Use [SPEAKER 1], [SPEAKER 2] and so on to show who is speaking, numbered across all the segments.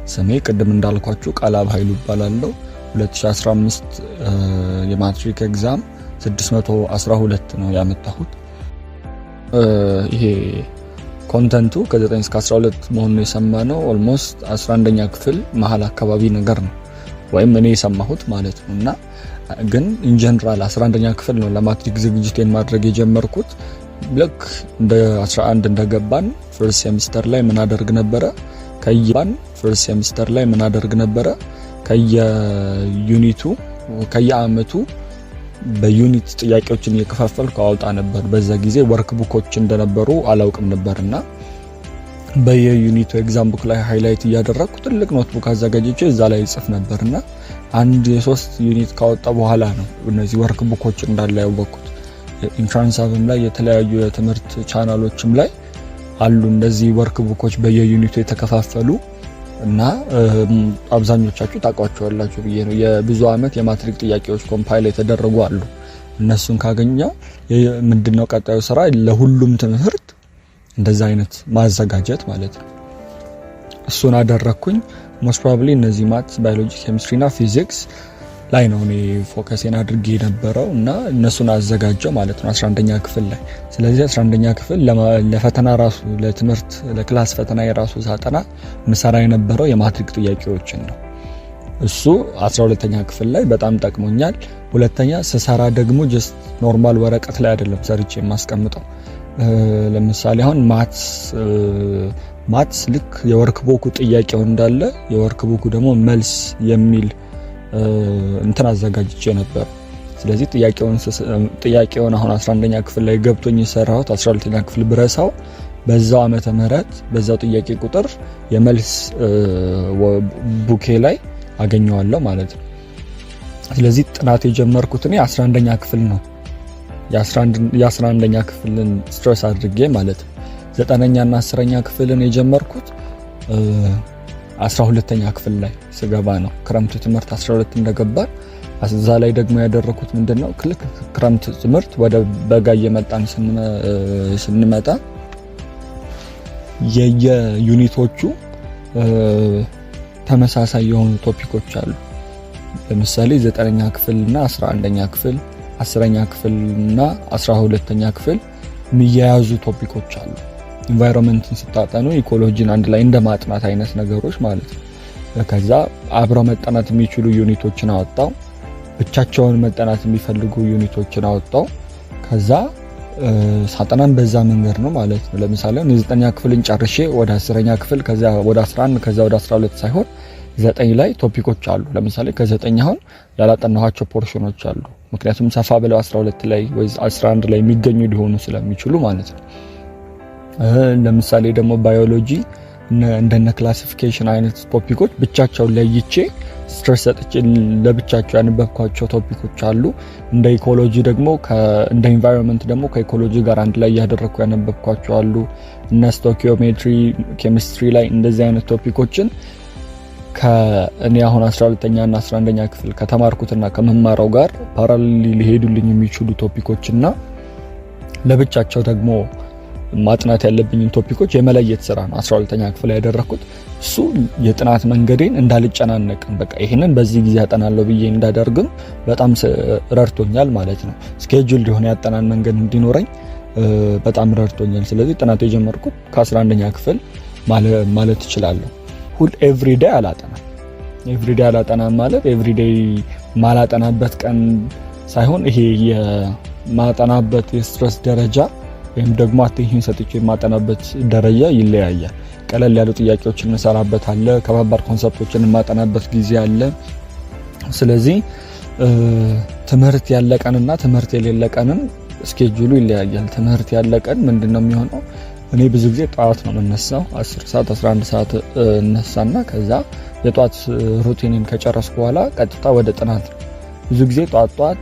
[SPEAKER 1] ስሜ ቅድም እንዳልኳችሁ ቃላብ ኃይሉ እባላለሁ። 2015 የማትሪክ ኤግዛም 612 ነው ያመጣሁት። ይሄ ኮንተንቱ ከ9 እስከ 12 መሆኑን የሰማነው ኦልሞስት 11ኛ ክፍል መሀል አካባቢ ነገር ነው ወይም እኔ የሰማሁት ማለት ነው። እና ግን ኢን ጀነራል 11ኛ ክፍል ነው ለማትሪክ ዝግጅቴን ማድረግ የጀመርኩት። ልክ እንደ 11 እንደገባን ፈርስት ሴሚስተር ላይ ምን አደርግ ነበረ ከየዩኒቱ ከየአመቱ በዩኒት ጥያቄዎችን እየከፋፈልኩ አወጣ ነበር። በዛ ጊዜ ወርክ ቡኮች እንደነበሩ አላውቅም ነበርና በየዩኒቱ ኤግዛም ቡክ ላይ ሃይላይት እያደረኩ ትልቅ ኖትቡክ አዘጋጅቼ እዛ ላይ ጽፍ ነበርና አንድ የሶስት ዩኒት ካወጣ በኋላ ነው እነዚህ ወርክ ቡኮች እንዳለ ያወቅኩት። ኢንትራንስ አብም ላይ የተለያዩ የትምህርት ቻናሎችም ላይ አሉ እንደዚህ ወርክ ቡኮች በየዩኒቱ የተከፋፈሉ እና አብዛኞቻችሁ ታውቋቸዋላችሁ ብዬ ነው። የብዙ አመት የማትሪክ ጥያቄዎች ኮምፓይል የተደረጉ አሉ። እነሱን ካገኘው ምንድነው ቀጣዩ ስራ ለሁሉም ትምህርት እንደዛ አይነት ማዘጋጀት ማለት ነው። እሱን አደረኩኝ። ሞስት ፕሮባብሊ እነዚህ ማትስ፣ ባዮሎጂ፣ ኬሚስትሪ እና ፊዚክስ ላይ ነው እኔ ፎከሴን አድርጌ የነበረው እና እነሱን አዘጋጀው ማለት ነው 11ኛ ክፍል ላይ። ስለዚህ 11ኛ ክፍል ለፈተና ራሱ ለትምህርት ለክላስ ፈተና የራሱ ሳጠና ምሰራ የነበረው የማትሪክ ጥያቄዎችን ነው። እሱ 12ኛ ክፍል ላይ በጣም ጠቅሞኛል። ሁለተኛ ስሰራ ደግሞ ጀስት ኖርማል ወረቀት ላይ አይደለም ሰርቼ የማስቀምጠው። ለምሳሌ አሁን ማትስ ልክ የወርክ ቡኩ ጥያቄው እንዳለ የወርክ ቡኩ ደግሞ መልስ የሚል እንትን አዘጋጅቼ ነበር። ስለዚህ ጥያቄውን አሁን 11ኛ ክፍል ላይ ገብቶኝ የሰራሁት 12ኛ ክፍል ብረሳው በዛው ዓመተ ምህረት በዛው ጥያቄ ቁጥር የመልስ ቡኬ ላይ አገኘዋለሁ ማለት ነው። ስለዚህ ጥናት የጀመርኩት እኔ 11ኛ ክፍል ነው። የ11ኛ ክፍልን ስትረስ አድርጌ ማለት ነው። 9ኛ እና 10ኛ ክፍልን የጀመርኩት 12ኛ ክፍል ላይ ስገባ ነው። ክረምት ትምህርት 12 እንደገባን እዛ ላይ ደግሞ ያደረኩት ምንድነው ክልክ ክረምት ትምህርት ወደ በጋ እየመጣን ስንመጣ የዩኒቶቹ ተመሳሳይ የሆኑ ቶፒኮች አሉ። ለምሳሌ 9ኛ ክፍል እና 11ኛ ክፍል 10ኛ ክፍል እና 12ኛ ክፍል የሚያያዙ ቶፒኮች አሉ። ኢንቫይሮንመንትን ስታጠኑ ኢኮሎጂን አንድ ላይ እንደማጥናት አይነት ነገሮች ማለት ነው። ከዛ አብረው መጠናት የሚችሉ ዩኒቶችን አወጣው፣ ብቻቸውን መጠናት የሚፈልጉ ዩኒቶችን አወጣው። ከዛ ሳጠናን በዛ መንገድ ነው ማለት ነው። ለምሳሌ 9ኛ ክፍልን ጨርሼ ወደ 10ኛ ክፍል ከዛ ወደ 11 ከዛ ወደ 12 ሳይሆን 9 ላይ ቶፒኮች አሉ። ለምሳሌ ከ9 አሁን ያላጠናኋቸው ፖርሽኖች አሉ። ምክንያቱም ሰፋ ብለው 12 ላይ ወይ 11 ላይ የሚገኙ ሊሆኑ ስለሚችሉ ማለት ነው። ለምሳሌ ደግሞ ባዮሎጂ እንደነ ክላሲፊኬሽን አይነት ቶፒኮች ብቻቸውን ለይቼ ስትረስ ሰጥቼ ለብቻቸው ያነበብኳቸው ቶፒኮች አሉ። እንደ ኢኮሎጂ ደግሞ እንደ ኢንቫይሮንመንት ደግሞ ከኢኮሎጂ ጋር አንድ ላይ ያደረኩ ያነበብኳቸው አሉ። እነ ስቶኪዮሜትሪ ኬሚስትሪ ላይ እንደዚህ አይነት ቶፒኮችን ከእኔ አሁን 12ኛ እና 11ኛ ክፍል ከተማርኩትና ከመማራው ጋር ፓራሌል ሊሄዱልኝ የሚችሉ ቶፒኮችና ለብቻቸው ደግሞ ማጥናት ያለብኝን ቶፒኮች የመለየት ስራ ነው 12ኛ ክፍል ያደረኩት። እሱ የጥናት መንገዴን እንዳልጨናነቅ በቃ ይሄንን በዚህ ጊዜ ያጠናለሁ ብዬ እንዳደርግም በጣም ረድቶኛል ማለት ነው። ስኬጁል የሆነ ያጠናን መንገድ እንዲኖረኝ በጣም ረድቶኛል። ስለዚህ ጥናት የጀመርኩት ከ11ኛ ክፍል ማለት እችላለሁ። ኤቭሪዴይ አላጠናም ማለት ኤቭሪዴይ ማላጠናበት ቀን ሳይሆን ይሄ የማጠናበት የስትረስ ደረጃ ወይም ደግሞ አቴንሽን ሰጥቼ የማጠናበት ደረጃ ይለያያል። ቀለል ያሉ ጥያቄዎችን እንሰራበት አለ፣ ከባባድ ኮንሰፕቶችን የማጠናበት ጊዜ አለ። ስለዚህ ትምህርት ያለቀንና ትምህርት የሌለቀንን ስኬጁሉ ይለያያል። ትምህርት ያለቀን ምንድነው የሚሆነው? እኔ ብዙ ጊዜ ጠዋት ነው የምነሳው 10 ሰዓት 11 ሰዓት እነሳና ከዛ የጠዋት ሩቲንን ከጨረስኩ በኋላ ቀጥታ ወደ ጥናት ነው። ብዙ ጊዜ ጠዋት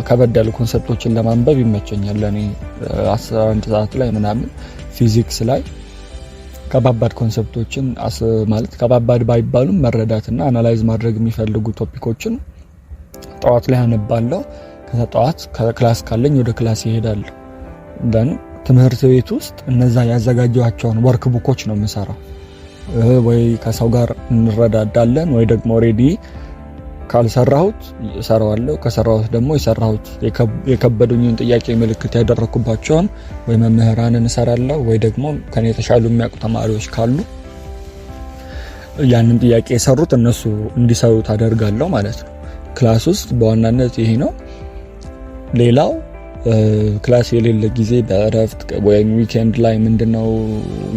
[SPEAKER 1] ከበድ ያሉ ኮንሰፕቶችን ለማንበብ ይመቸኛል። ለኔ 11 ሰዓት ላይ ምናምን ፊዚክስ ላይ ከባባድ ኮንሰፕቶችን ማለት ከባባድ ባይባሉም መረዳትና አናላይዝ ማድረግ የሚፈልጉ ቶፒኮችን ጠዋት ላይ አነባለሁ። ከዛ ጠዋት ክላስ ካለኝ ወደ ክላስ ይሄዳለሁ። ትምህርት ቤት ውስጥ እነዛ ያዘጋጇቸውን ወርክ ቡኮች ነው የምሰራው። ወይ ከሰው ጋር እንረዳዳለን ወይ ደግሞ ኦሬዲ ካልሰራሁት እሰራዋለሁ ከሰራሁት ደግሞ የሰራሁት የከበዱኝን ጥያቄ ምልክት ያደረኩባቸውን ወይ መምህራንን እሰራለሁ ወይ ደግሞ ከኔ የተሻሉ የሚያውቁ ተማሪዎች ካሉ ያንን ጥያቄ የሰሩት እነሱ እንዲሰሩት አደርጋለሁ ማለት ነው። ክላስ ውስጥ በዋናነት ይሄ ነው። ሌላው ክላስ የሌለ ጊዜ በእረፍት ወይም ዊኬንድ ላይ ምንድነው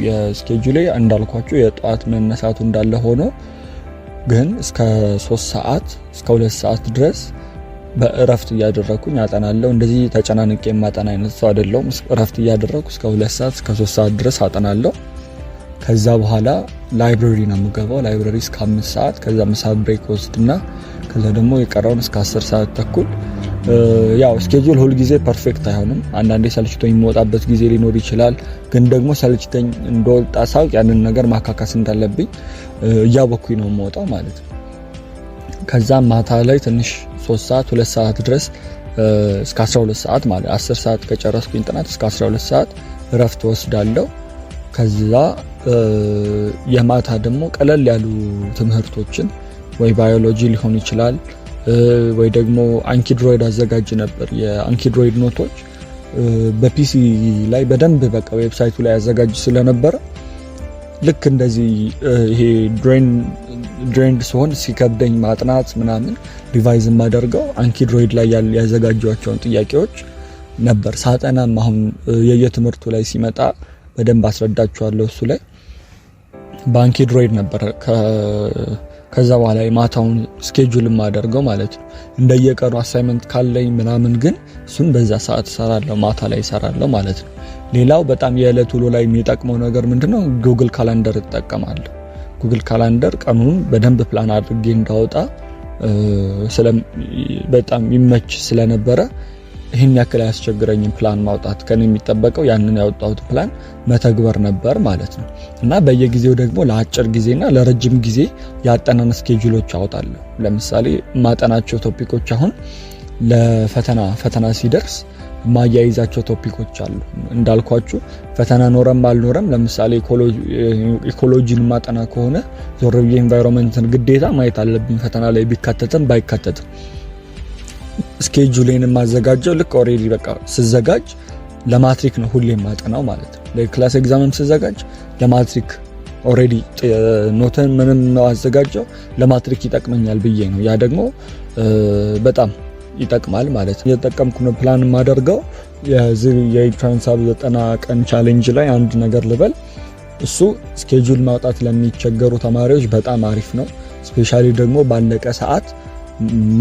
[SPEAKER 1] የስኬጁሌ እንዳልኳችሁ የጧት መነሳቱ እንዳለ ሆኖ ግን እስከ 3 ሰዓት እስከ 2 ሰዓት ድረስ በእረፍት እያደረኩኝ አጠናለሁ። እንደዚህ ተጨናንቄ የማጠና አይነት ሰው አይደለሁም። እረፍት እያደረኩ እስከ 2 ሰዓት እስከ 3 ሰዓት ድረስ አጠናለሁ። ከዛ በኋላ ላይብረሪ ነው የምገባው። ላይብረሪ እስከ 5 ሰዓት ከዛ ምሳ ብሬክ ወስድና ከዛ ደግሞ የቀረውን እስከ 10 ሰዓት ተኩል ያው ስኬጁል ሁሉ ጊዜ ፐርፌክት አይሆንም። አንዳንዴ ሰልችቶኝ የሚወጣበት ጊዜ ሊኖር ይችላል። ግን ደግሞ ሰልችተኝ እንደወጣ ሳውቅ ያንን ነገር ማካካስ እንዳለብኝ እያወኩኝ ነው የምወጣው ማለት ነው። ከዛ ማታ ላይ ትንሽ 3 ሰዓት 2 ሰዓት ድረስ እስከ 12 ሰዓት ማለት 10 ሰዓት ከጨረስኩኝ ጥናት እስከ 12 ሰዓት እረፍት ወስዳለሁ። ከዛ የማታ ደግሞ ቀለል ያሉ ትምህርቶችን ወይ ባዮሎጂ ሊሆን ይችላል ወይ ደግሞ አንኪድሮይድ አዘጋጅ ነበር። የአንኪድሮይድ ኖቶች በፒሲ ላይ በደንብ በቃ ዌብሳይቱ ላይ አዘጋጅ ስለነበረ ልክ እንደዚህ ይሄ ድሬንድ ሲሆን ሲከብደኝ ማጥናት ምናምን ሪቫይዝ ማደርገው አንኪድሮይድ ላይ ያዘጋጇቸውን ጥያቄዎች ነበር። ሳጠናም አሁን የየትምህርቱ ላይ ሲመጣ በደንብ አስረዳቸዋለሁ። እሱ ላይ በአንኪድሮይድ ነበር ከዛ በኋላ የማታውን ስኬጁል ማደርገው ማለት ነው። እንደየቀሩ አሳይመንት ካለኝ ምናምን ግን እሱን በዛ ሰዓት እሰራለሁ፣ ማታ ላይ እሰራለሁ ማለት ነው። ሌላው በጣም የዕለት ውሎ ላይ የሚጠቅመው ነገር ምንድነው? ጉግል ካላንደር እጠቀማለሁ። ጉግል ካላንደር ቀኑን በደንብ ፕላን አድርጌ እንዳወጣ በጣም ይመች ስለነበረ ይሄን ያክል አያስቸግረኝም ፕላን ማውጣት። ከኔ የሚጠበቀው ያንን ያወጣሁት ፕላን መተግበር ነበር ማለት ነው። እና በየጊዜው ደግሞ ለአጭር ጊዜና ለረጅም ጊዜ ያጠናን ስኬጁሎች አወጣለሁ። ለምሳሌ ማጠናቸው ቶፒኮች አሁን ለፈተና ሲደርስ ማያይዛቸው ቶፒኮች አሉ። እንዳልኳችሁ ፈተና ኖረም አልኖረም ለምሳሌ ኢኮሎጂን ማጠና ከሆነ ዞር ብዬ ኢንቫይሮንመንትን ግዴታ ማየት አለብኝ ፈተና ላይ ቢካተትም ባይካተትም። ስኬጁሌን ማዘጋጀው ልክ ኦሬዲ በቃ ስዘጋጅ ለማትሪክ ነው ሁሌ ማጠናው ማለት ነው። ለክላስ ኤግዛምም ስዘጋጅ ለማትሪክ ኦሬዲ ኖተን ምንም ነው አዘጋጀው ለማትሪክ ይጠቅመኛል ብዬ ነው። ያ ደግሞ በጣም ይጠቅማል ማለት ነው። የተጠቀምኩ ነው ፕላን ማደርገው የኢንትራንስ 90 ቀን ቻሌንጅ ላይ አንድ ነገር ልበል። እሱ ስኬጁል ማውጣት ለሚቸገሩ ተማሪዎች በጣም አሪፍ ነው። ስፔሻሊ ደግሞ ባለቀ ሰዓት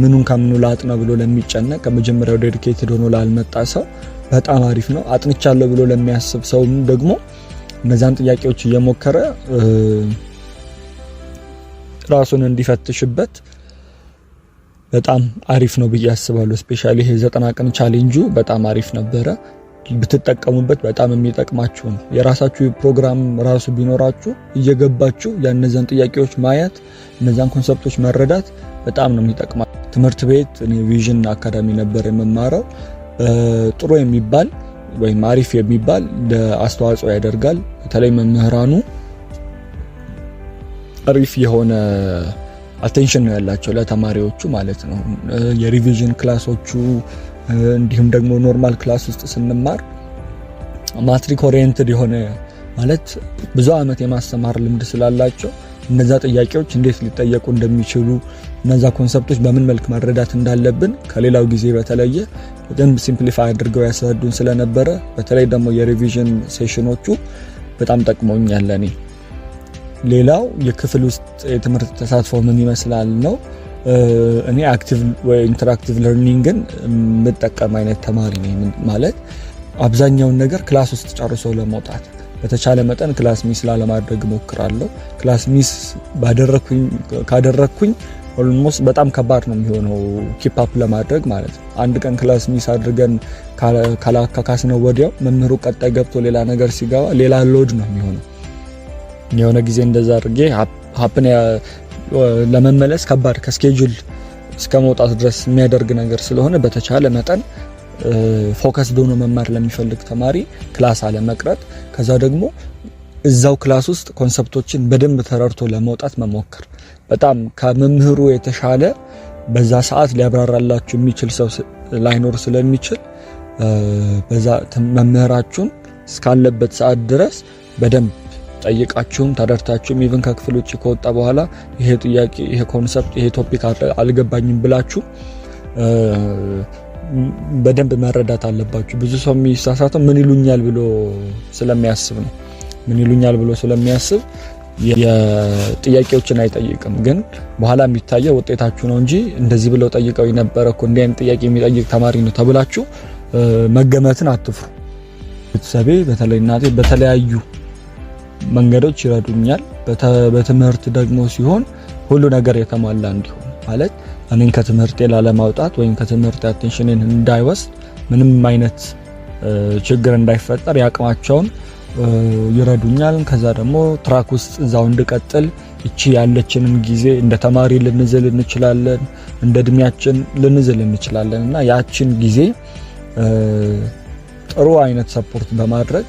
[SPEAKER 1] ምኑን ከምኑ ላጥና ብሎ ለሚጨነቅ ከመጀመሪያው ዴዲኬትድ ሆኖ ላልመጣ ሰው በጣም አሪፍ ነው። አጥንቻለሁ ብሎ ለሚያስብ ሰው ደግሞ እነዛን ጥያቄዎች እየሞከረ ራሱን እንዲፈትሽበት በጣም አሪፍ ነው ብዬ አስባለሁ። ስፔሻሊ ይሄ 90 ቀን ቻሌንጁ በጣም አሪፍ ነበረ። ብትጠቀሙበት በጣም የሚጠቅማችሁ ነው። የራሳችሁ ፕሮግራም ራሱ ቢኖራችሁ እየገባችሁ ያነዛን ጥያቄዎች ማየት እነዛን ኮንሰፕቶች መረዳት በጣም ነው የሚጠቅማው። ትምህርት ቤት እኔ ቪዥን አካዳሚ ነበር የምማረው። ጥሩ የሚባል ወይም አሪፍ የሚባል አስተዋጽኦ ያደርጋል። በተለይ መምህራኑ አሪፍ የሆነ አቴንሽን ነው ያላቸው ለተማሪዎቹ ማለት ነው። የሪቪዥን ክላሶቹ እንዲሁም ደግሞ ኖርማል ክላስ ውስጥ ስንማር ማትሪክ ኦሪየንትድ የሆነ ማለት ብዙ አመት የማስተማር ልምድ ስላላቸው እነዛ ጥያቄዎች እንዴት ሊጠየቁ እንደሚችሉ እነዛ ኮንሰፕቶች በምን መልክ መረዳት እንዳለብን ከሌላው ጊዜ በተለየ በደንብ ሲምፕሊፋይ አድርገው ያስረዱን ስለነበረ በተለይ ደግሞ የሪቪዥን ሴሽኖቹ በጣም ጠቅመውኛል ለኔ። ሌላው የክፍል ውስጥ የትምህርት ተሳትፎ ምን ይመስላል ነው። እኔ አክቲቭ ወይ ኢንተራክቲቭ ለርኒንግን የምጠቀም አይነት ተማሪ ነኝ። ማለት አብዛኛውን ነገር ክላስ ውስጥ ጨርሶ ለመውጣት በተቻለ መጠን ክላስ ሚስ ላለማድረግ ሞክራለሁ። ክላስ ሚስ ካደረኩኝ ኦልሞስት በጣም ከባድ ነው የሚሆነው ኪፕ አፕ ለማድረግ ማለት ነው። አንድ ቀን ክላስ ሚስ አድርገን ካላካካስነው ወዲያው መምህሩ ቀጣይ ገብቶ ሌላ ነገር ሲገባ ሌላ ሎድ ነው የሚሆነው። የሆነ ጊዜ እንደዛ አድርጌ ሀፕን ለመመለስ ከባድ ከስኬጁል እስከ መውጣት ድረስ የሚያደርግ ነገር ስለሆነ በተቻለ መጠን ፎከስ ሆኖ መማር ለሚፈልግ ተማሪ ክላስ አለ መቅረት። ከዛ ደግሞ እዛው ክላስ ውስጥ ኮንሰፕቶችን በደንብ ተረድቶ ለመውጣት መሞከር። በጣም ከመምህሩ የተሻለ በዛ ሰዓት ሊያብራራላችሁ የሚችል ሰው ላይኖር ስለሚችል በዛ መምህራችሁን እስካለበት ሰዓት ድረስ በደንብ ጠይቃችሁም ተረድታችሁም ኢቭን ከክፍል ውጪ ከወጣ በኋላ ይሄ ጥያቄ፣ ይሄ ኮንሰፕት፣ ይሄ ቶፒክ አልገባኝም ብላችሁ በደንብ መረዳት አለባችሁ። ብዙ ሰው የሚሳሳተው ምን ይሉኛል ብሎ ስለሚያስብ ነው። ምን ይሉኛል ብሎ ስለሚያስብ የጥያቄዎችን አይጠይቅም። ግን በኋላ የሚታየው ውጤታችሁ ነው እንጂ እንደዚህ ብለው ጠይቀው የነበረ እኮ እንዲህ አይነት ጥያቄ የሚጠይቅ ተማሪ ነው ተብላችሁ መገመትን አትፍሩ። ቤተሰቤ በተለይ እናቴ በተለያዩ መንገዶች ይረዱኛል። በትምህርት ደግሞ ሲሆን ሁሉ ነገር የተሟላ እንዲሆን ማለት እኔን ከትምህርቴ ላለማውጣት ወይም ከትምህርቴ አቴንሽንን እንዳይወስድ ምንም አይነት ችግር እንዳይፈጠር ያቅማቸውን ይረዱኛል። ከዛ ደግሞ ትራክ ውስጥ እዛው እንድቀጥል እቺ ያለችንን ጊዜ እንደ ተማሪ ልንዝል እንችላለን፣ እንደ እድሜያችን ልንዝል እንችላለን እና ያችን ጊዜ ጥሩ አይነት ሰፖርት በማድረግ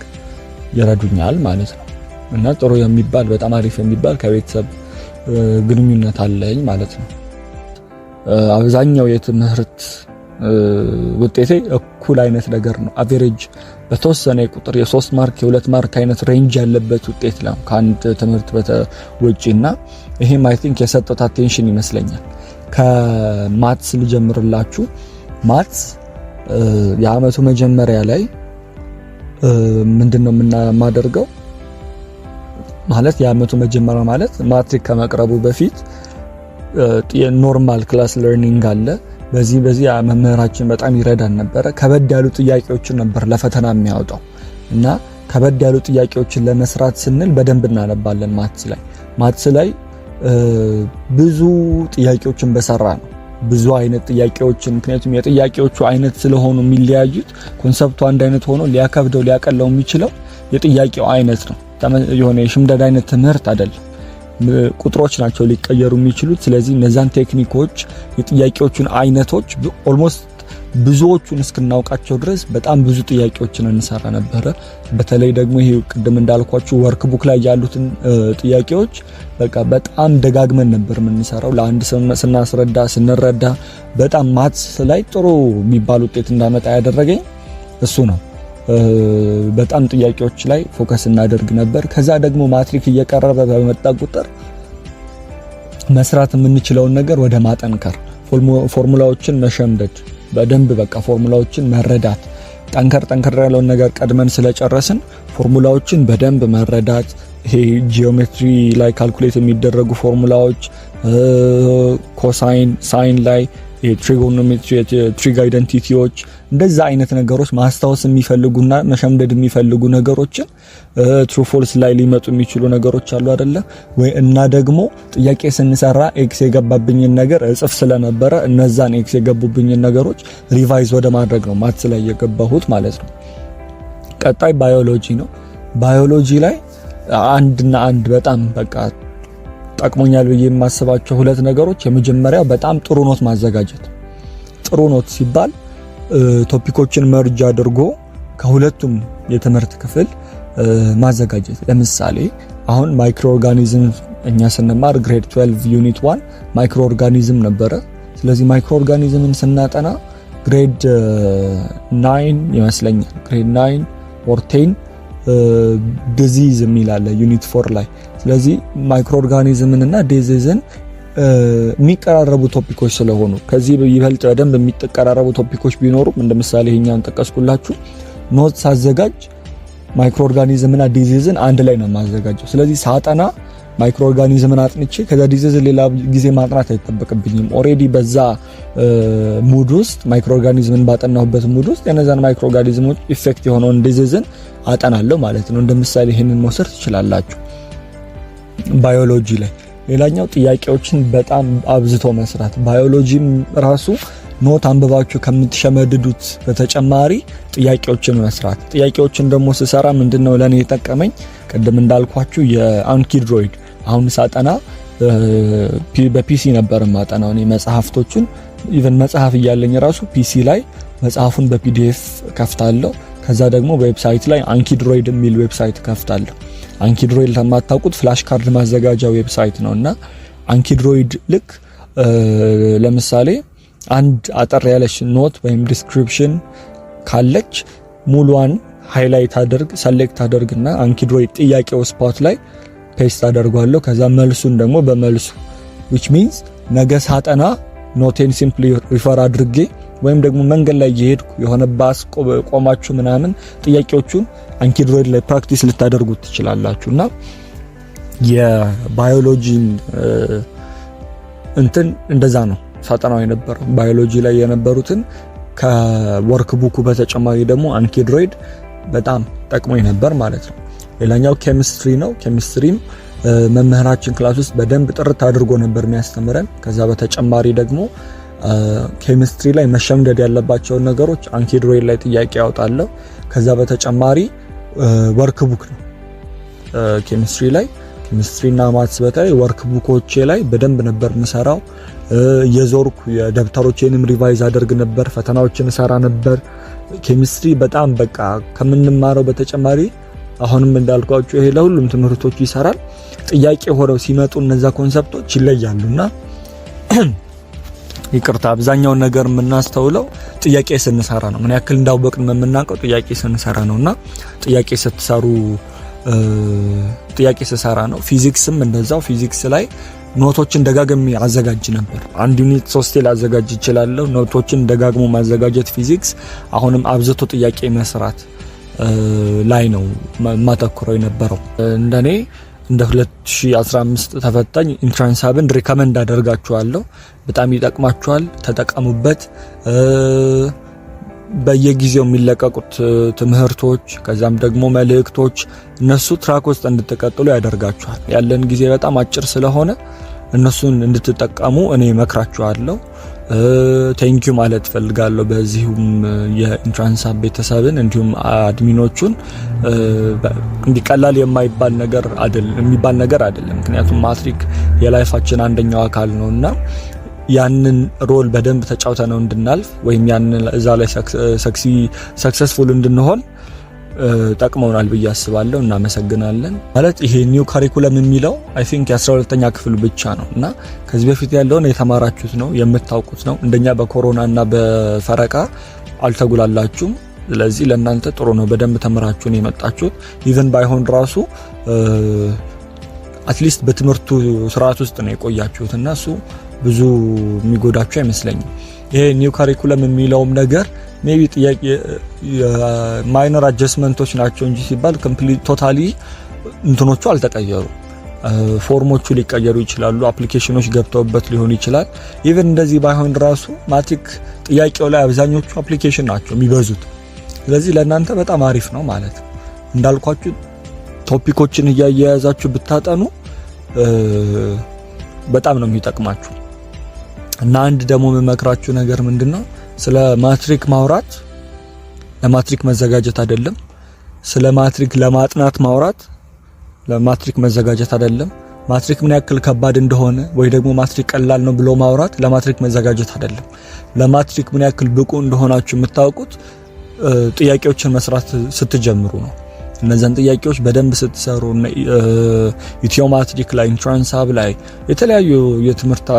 [SPEAKER 1] ይረዱኛል ማለት ነው። እና ጥሩ የሚባል በጣም አሪፍ የሚባል ከቤተሰብ ግንኙነት አለኝ ማለት ነው። አብዛኛው የትምህርት ውጤቴ እኩል አይነት ነገር ነው። አቨሬጅ በተወሰነ ቁጥር የ3 ማርክ የ2 ማርክ አይነት ሬንጅ ያለበት ውጤት ነው ከአንድ ትምህርት ውጪና ይሄም አይ ቲንክ የሰጠሁት አቴንሽን ይመስለኛል። ከማትስ ልጀምርላችሁ። ማትስ የአመቱ መጀመሪያ ላይ ምንድነው የማደርገው ማለት የአመቱ መጀመሪያ ማለት ማትሪክ ከመቅረቡ በፊት ኖርማል ክላስ ለርኒንግ አለ። በዚህ መምህራችን በጣም ይረዳን ነበረ። ከበድ ያሉ ጥያቄዎችን ነበር ለፈተና የሚያወጣው እና ከበድ ያሉ ጥያቄዎችን ለመስራት ስንል በደንብ እናነባለን። ማትስ ላይ ብዙ ጥያቄዎችን በሰራ ነው ብዙ አይነት ጥያቄዎችን፣ ምክንያቱም የጥያቄዎቹ አይነት ስለሆኑ የሚለያዩት ኮንሰፕቱ አንድ አይነት ሆኖ ሊያከብደው ሊያቀለው የሚችለው የጥያቄው አይነት ነው። የሆነ የሽምደዳ አይነት ትምህርት አይደለም። ቁጥሮች ናቸው ሊቀየሩ የሚችሉት። ስለዚህ እነዛን ቴክኒኮች የጥያቄዎቹን አይነቶች ኦልሞስት ብዙዎቹን እስክናውቃቸው ድረስ በጣም ብዙ ጥያቄዎችን እንሰራ ነበረ። በተለይ ደግሞ ይሄ ቅድም እንዳልኳችሁ ወርክ ቡክ ላይ ያሉትን ጥያቄዎች በቃ በጣም ደጋግመን ነበር የምንሰራው። ለአንድ ስናስረዳ ስንረዳ በጣም ማትስ ላይ ጥሩ የሚባል ውጤት እንዳመጣ ያደረገኝ እሱ ነው። በጣም ጥያቄዎች ላይ ፎከስ እናደርግ ነበር። ከዛ ደግሞ ማትሪክ እየቀረበ በመጣ ቁጥር መስራት የምንችለውን ነገር ወደ ማጠንከር፣ ፎርሙላዎችን መሸምደድ፣ በደንብ በቃ ፎርሙላዎችን መረዳት፣ ጠንከር ያለውን ነገር ቀድመን ስለጨረስን ፎርሙላዎችን በደንብ መረዳት፣ ይሄ ጂኦሜትሪ ላይ ካልኩሌት የሚደረጉ ፎርሙላዎች፣ ኮሳይን፣ ሳይን ላይ የትሪጎኖሜትሪ ትሪግ አይደንቲቲዎች እንደዛ አይነት ነገሮች ማስታወስ የሚፈልጉና መሸምደድ የሚፈልጉ ነገሮችን ትሩ ፎልስ ላይ ሊመጡ የሚችሉ ነገሮች አሉ አይደለ ወይ? እና ደግሞ ጥያቄ ስንሰራ ኤክስ የገባብኝን ነገር እጽፍ ስለነበረ እነዛን ኤክስ የገቡብኝን ነገሮች ሪቫይዝ ወደ ማድረግ ነው ማትስ ላይ የገባሁት ማለት ነው። ቀጣይ ባዮሎጂ ነው። ባዮሎጂ ላይ አንድ በጣም በቃ ጠቅሞኛል ብዬ የማስባቸው ሁለት ነገሮች፣ የመጀመሪያው በጣም ጥሩ ኖት ማዘጋጀት። ጥሩ ኖት ሲባል ቶፒኮችን መርጅ አድርጎ ከሁለቱም የትምህርት ክፍል ማዘጋጀት። ለምሳሌ አሁን ማይክሮ ኦርጋኒዝም እኛ ስንማር ግሬድ 12 ዩኒት 1 ማይክሮ ኦርጋኒዝም ነበረ። ስለዚህ ማይክሮ ኦርጋኒዝምን ስናጠና ግሬድ 9 ይመስለኛል ግሬድ 9 or 10 ዲዚዝ የሚላለ ዩኒት 4 ላይ። ስለዚህ ማይክሮ ኦርጋኒዝምን እና ዲዚዝን የሚቀራረቡ ቶፒኮች ስለሆኑ ከዚህ ይበልጥ በደንብ የሚቀራረቡ ቶፒኮች ቢኖሩም እንደ ምሳሌ ይሄኛውን ጠቀስኩላችሁ። ኖት ሳዘጋጅ ማይክሮ ኦርጋኒዝምና ዲዚዝን አንድ ላይ ነው ማዘጋጀው። ስለዚህ ሳጠና ማይክሮ ኦርጋኒዝምን አጥንቼ ከዛ ዲዚዝን ሌላ ጊዜ ማጥናት አይጠበቅብኝም። ኦሬዲ በዛ ሙድ ውስጥ ማይክሮ ኦርጋኒዝምን ባጠናሁበት ሙድ ውስጥ የነዛን ማይክሮ ኦርጋኒዝሞች ኢፌክት የሆነውን ዲዚዝን አጠናለሁ ማለት ነው። እንደ ምሳሌ ይሄንን መውሰድ ትችላላችሁ። ባዮሎጂ ላይ ሌላኛው ጥያቄዎችን በጣም አብዝቶ መስራት። ባዮሎጂም ራሱ ኖት አንብባችሁ ከምትሸመድዱት በተጨማሪ ጥያቄዎችን መስራት። ጥያቄዎችን ደግሞ ስሰራ ምንድነው ለኔ የጠቀመኝ ቅድም እንዳልኳችሁ የአንኪድሮይድ አሁን ሳጠና በፒሲ ነበር ማጠናው እኔ መጽሐፍቶቹን ኢቭን መጽሐፍ እያለኝ ራሱ ፒሲ ላይ መጽሐፉን በፒዲኤፍ ከፍታለሁ። ከዛ ደግሞ ዌብሳይት ላይ አንኪድሮይድ የሚል ዌብሳይት ከፍታለሁ። አንኪድሮይድ ለማታውቁት ፍላሽ ካርድ ማዘጋጃ ዌብሳይት ነውና አንኪድሮይድ ልክ ለምሳሌ አንድ አጠር ያለች ኖት ወይም ዲስክሪፕሽን ካለች ሙሉዋን ሃይላይት ሰሌክት አደርግና አንኪድሮይድ ጥያቄው ስፖት ላይ ፔስት አደርጋለሁ። ከዛ መልሱን ደግሞ በመልሱ which means ነገ ሳጠና ኖቴን ሲምፕሊ ሪፈር አድርጌ ወይም ደግሞ መንገድ ላይ እየሄድኩ የሆነ ባስ ቆማችሁ ምናምን ጥያቄዎቹን አንኪድሮይድ ላይ ፕራክቲስ ልታደርጉት ትችላላችሁና የባዮሎጂን እንትን እንደዛ ነው ሳጠናው የነበረው። ባዮሎጂ ላይ የነበሩትን ከወርክ ቡኩ በተጨማሪ ደግሞ አንኪድሮይድ በጣም ጠቅሞኝ ነበር ማለት ነው። ሌላኛው ኬሚስትሪ ነው። ኬሚስትሪም መምህራችን ክላስ ውስጥ በደንብ ጥርት አድርጎ ነበር የሚያስተምረን። ከዛ በተጨማሪ ደግሞ ኬሚስትሪ ላይ መሸምደድ ያለባቸውን ነገሮች አንኪድሮይድ ላይ ጥያቄ ያወጣለሁ። ከዛ በተጨማሪ ወርክ ቡክ ነው ኬሚስትሪ ላይ ኬሚስትሪና ማትስ በተለይ ወርክ ቡኮቼ ላይ በደንብ ነበር የምሰራው። የዞርኩ የደብተሮቼንም ሪቫይዝ አደርግ ነበር፣ ፈተናዎችን ሰራ ነበር። ኬሚስትሪ በጣም በቃ ከምንማረው በተጨማሪ አሁንም እንዳልኳችሁ ይሄ ለሁሉም ትምህርቶች ይሰራል። ጥያቄ ሆነው ሲመጡ እነዛ ኮንሰፕቶች ይለያሉና ይቅርታ አብዛኛውን ነገር የምናስተውለው ጥያቄ ስንሰራ ነው። ምን ያክል እንዳወቅን የምናውቀው ጥያቄ ስንሰራ ነውና ጥያቄ ስሰራ ነው። ፊዚክስም እንደዛው ፊዚክስ ላይ ኖቶችን ደጋግሜ አዘጋጅ ነበር። አንድ ዩኒት 3 ላዘጋጅ እችላለሁ። ኖቶችን ደጋግሞ ማዘጋጀት ፊዚክስ አሁንም አብዝቶ ጥያቄ መስራት ላይ ነው ማተኩረው የነበረው። እንደኔ እንደ 2015 ተፈታኝ ኢንትራንስ ሀብን ሪከመንድ አደርጋችኋለሁ። በጣም ይጠቅማችኋል፣ ተጠቀሙበት። በየጊዜው የሚለቀቁት ትምህርቶች ከዛም ደግሞ መልእክቶች እነሱ ትራክ ውስጥ እንድትቀጥሉ ያደርጋችኋል። ያለን ጊዜ በጣም አጭር ስለሆነ እነሱን እንድትጠቀሙ እኔ መክራችኋለሁ። ቴንኪዩ ማለት ፈልጋለሁ። በዚህም የኢንትራንስ ሀብ ቤተሰብን እንዲሁም አድሚኖቹን እንዲቀላል የሚባል ነገር አይደለም። ምክንያቱም ማትሪክ የላይፋችን አንደኛው አካል ነውና ያንን ሮል በደንብ ተጫውተ ነው እንድናልፍ ወይም ያንን እዛ ላይ ሰክሰስፉል እንድንሆን ጠቅመውናል ብዬ አስባለሁ። እናመሰግናለን። ማለት ይሄ ኒው ካሪኩለም የሚለው አይ ቲንክ የ12ኛ ክፍል ብቻ ነው እና ከዚህ በፊት ያለውን የተማራችሁት ነው የምታውቁት ነው። እንደኛ በኮሮና እና በፈረቃ አልተጉላላችሁም። ስለዚህ ለእናንተ ጥሩ ነው። በደንብ ተምራችሁን የመጣችሁት ኢቭን ባይሆን ራሱ አትሊስት በትምህርቱ ስርዓት ውስጥ ነው የቆያችሁት እና እሱ ብዙ የሚጎዳችሁ አይመስለኝም። ይሄ ኒው ካሪኩለም የሚለውም ነገር ሜቢ ጥያቄ ማይነር አጀስትመንቶች ናቸው እንጂ ሲባል ኮምፕሊት ቶታሊ እንትኖቹ አልተቀየሩ። ፎርሞቹ ሊቀየሩ ይችላሉ፣ አፕሊኬሽኖች ገብተውበት ሊሆን ይችላል። ኢቭን እንደዚህ ባይሆን ራሱ ማትሪክ ጥያቄው ላይ አብዛኞቹ አፕሊኬሽን ናቸው የሚበዙት። ስለዚህ ለእናንተ በጣም አሪፍ ነው ማለት ነው። እንዳልኳችሁ ቶፒኮችን እያያያዛችሁ ብታጠኑ በጣም ነው የሚጠቅማችሁ። እና አንድ ደግሞ የምመክራችሁ ነገር ምንድነው፣ ስለ ማትሪክ ማውራት ለማትሪክ መዘጋጀት አይደለም። ስለ ማትሪክ ለማጥናት ማውራት ለማትሪክ መዘጋጀት አይደለም። ማትሪክ ምን ያክል ከባድ እንደሆነ ወይ ደግሞ ማትሪክ ቀላል ነው ብሎ ማውራት ለማትሪክ መዘጋጀት አይደለም። ለማትሪክ ምን ያክል ብቁ እንደሆናችሁ የምታውቁት ጥያቄዎችን መስራት ስትጀምሩ ነው። እነዛን ጥያቄዎች በደንብ ስትሰሩ ኢትዮ ማትሪክ ላይ ኢንትራንስ ሀብ ላይ የተለያዩ የትምህርት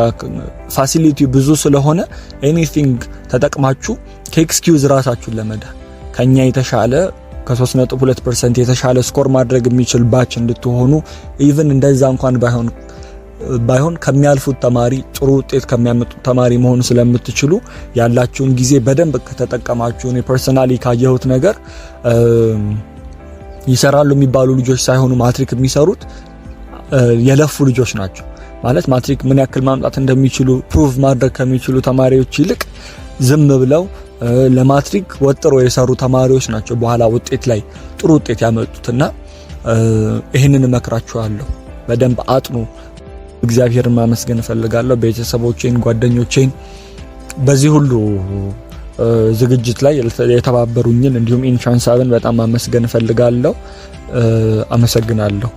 [SPEAKER 1] ፋሲሊቲ ብዙ ስለሆነ ኤኒቲንግ ተጠቅማችሁ ከኤክስኪዩዝ ራሳችሁን ለመዳን ከኛ የተሻለ ከ3.2% የተሻለ ስኮር ማድረግ የሚችል ባች እንድትሆኑ ኢቭን እንደዛ እንኳን ባይሆን ከሚያልፉት ተማሪ ጥሩ ውጤት ከሚያመጡት ተማሪ መሆን ስለምትችሉ ያላችሁን ጊዜ በደንብ ከተጠቀማችሁ እኔ ፐርሰናሊ ካየሁት ነገር ይሰራሉ የሚባሉ ልጆች ሳይሆኑ ማትሪክ የሚሰሩት የለፉ ልጆች ናቸው። ማለት ማትሪክ ምን ያክል ማምጣት እንደሚችሉ ፕሩቭ ማድረግ ከሚችሉ ተማሪዎች ይልቅ ዝም ብለው ለማትሪክ ወጥሮ የሰሩ ተማሪዎች ናቸው በኋላ ውጤት ላይ ጥሩ ውጤት ያመጡትና ይሄንን እመክራችኋለሁ። በደንብ አጥኑ። እግዚአብሔርን ማመስገን እፈልጋለሁ። ቤተሰቦቼን፣ ጓደኞቼን በዚህ ሁሉ ዝግጅት ላይ የተባበሩኝን እንዲሁም ኢንትራንስ ሀብን በጣም ማመስገን እፈልጋለሁ። አመሰግናለሁ።